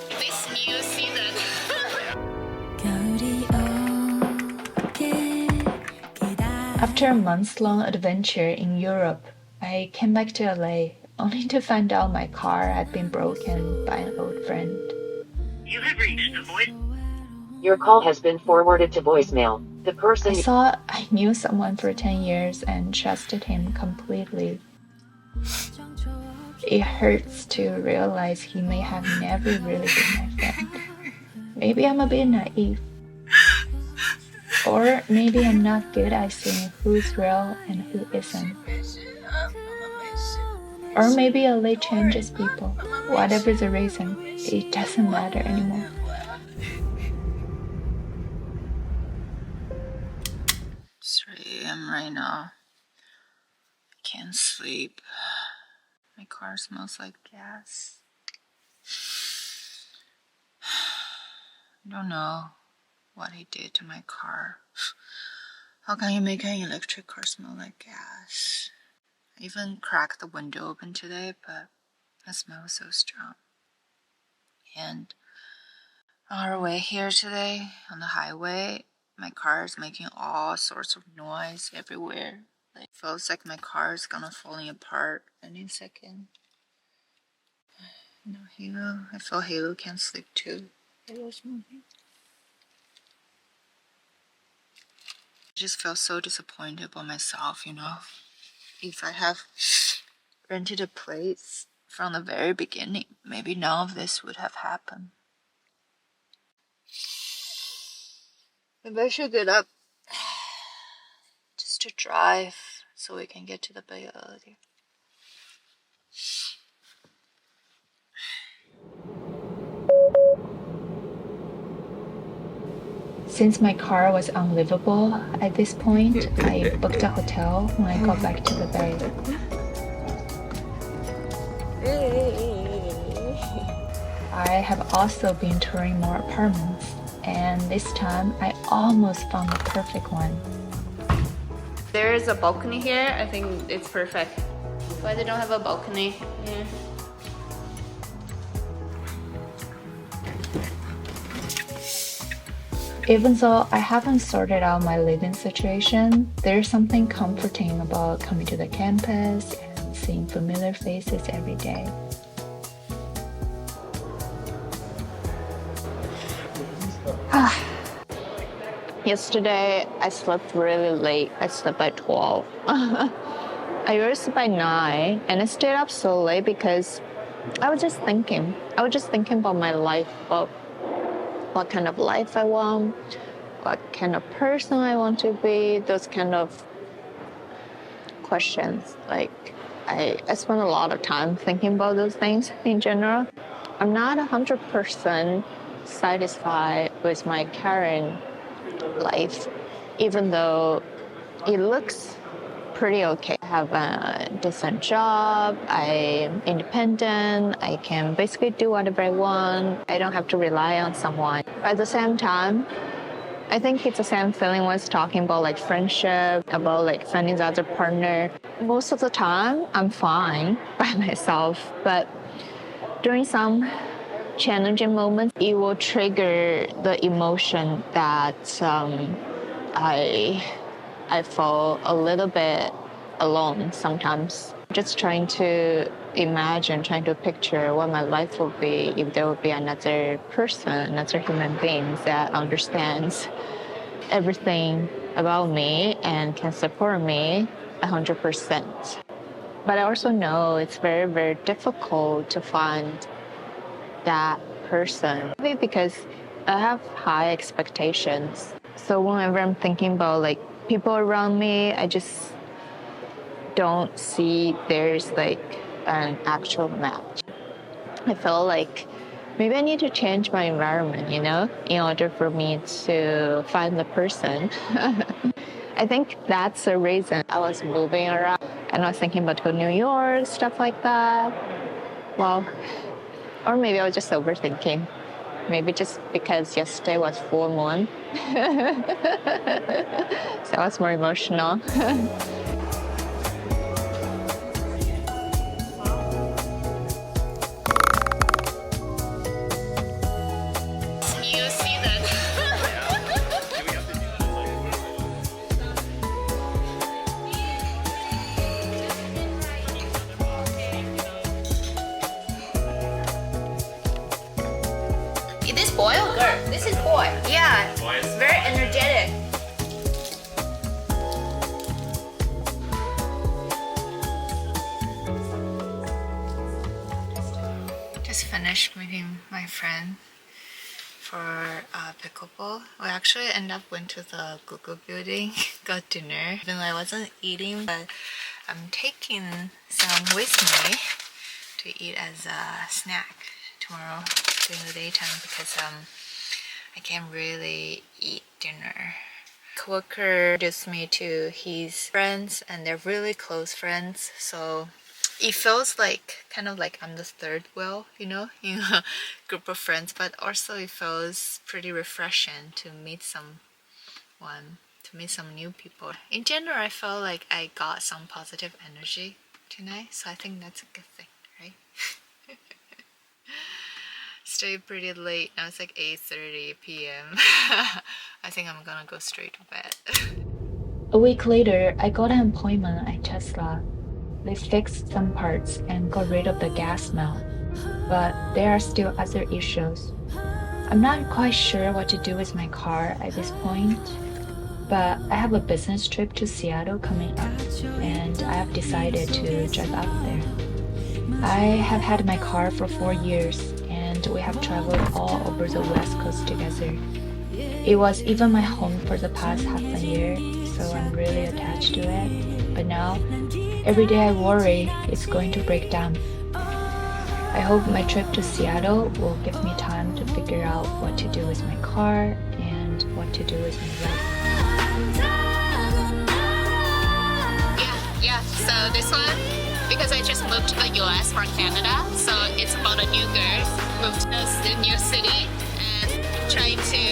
This new season. After a months-long adventure in Europe, I came back to LA, only to find out my car had been broken by an old friend. You have reached the voice. Your call has been forwarded to voicemail. The person I thought I knew someone for 10 years and trusted him completely. It hurts to realize he may have never really been my friend. Maybe I'm a bit naive. Or maybe I'm not good at seeing who's real and who isn't. Or maybe LA changes people. Whatever the reason, it doesn't matter anymore. It's 3 a.m. right now. I can't sleep. My car smells like gas. I don't know what he did to my car. How can you make an electric car smell like gas? I even cracked the window open today, but the smell was so strong. And on our way here today, on the highway, my car is making all sorts of noise everywhere. Like, feels like my car is gonna falling apart any second. No, Halo. I feel Halo can't sleep too. Halo's moving. I just feel so disappointed by myself, If I have rented a place from the very beginning, maybe none of this would have happened. Maybe I should get up just to drive so we can get to the Bay earlier. Since my car was unlivable at this point, I booked a hotel when I got back to the Bay. I have also been touring more apartments, and this time I almost found the perfect one. There is a balcony here. I think it's perfect. Why they don't have a balcony? Yeah. Even though I haven't sorted out my living situation, there's something comforting about coming to the campus and seeing familiar faces every day. Yesterday, I slept really late. I slept by 12. I usually sleep by 9, and I stayed up so late because I was just thinking. About my life, about what kind of life I want, what kind of person I want to be, those kind of questions. Like, I spend a lot of time thinking about those things in general. I'm not 100% satisfied with my current life, even though it looks pretty okay. I have a decent job, I'm independent, I can basically do whatever I want. I don't have to rely on someone. But at the same time, I think it's the same feeling when I was talking about like friendship, about like finding the other partner. Most of the time, I'm fine by myself, but during some challenging moments, it will trigger the emotion that I feel a little bit alone sometimes. Just trying to imagine, trying to picture what my life would be if there would be another person, another human being that understands everything about me and can support me 100%. But I also know it's very, very difficult to find that person. Maybe because I have high expectations. So whenever I'm thinking about like people around me, I just don't see there's like an actual match. I feel like maybe I need to change my environment, in order for me to find the person. I think that's the reason I was moving around and I was thinking about going to New York, stuff like that. Well, or maybe I was just overthinking. Maybe just because yesterday was full moon. So I was more emotional. boy. Yeah, very energetic. Just finished meeting my friend for pickleball. We actually end up went to the Google building, got dinner. Even though I wasn't eating, but I'm taking some with me to eat as a snack tomorrow during the daytime because I can't really eat dinner. Coworker introduced me to his friends and they're really close friends, so it feels like kind of like I'm the third wheel, you know, in a group of friends, but also it feels pretty refreshing to meet some new people. In general, I felt like I got some positive energy tonight, so I think that's a good thing, right? Stayed pretty late. Now it's like 8:30 p.m. I think I'm gonna go straight to bed. A week later, I got an appointment at Tesla. They fixed some parts and got rid of the gas smell, but there are still other issues. I'm not quite sure what to do with my car at this point, but I have a business trip to Seattle coming up, and I have decided to drive up there. I have had my car for 4 years, and we have traveled all over the West Coast together. It was even my home for the past half a year, so I'm really attached to it. But now, every day I worry it's going to break down. I hope my trip to Seattle will give me time to figure out what to do with my car and what to do with my life. Yeah, so this one, because I just moved to the US from Canada, so it's about a new girl moved to a new city and trying to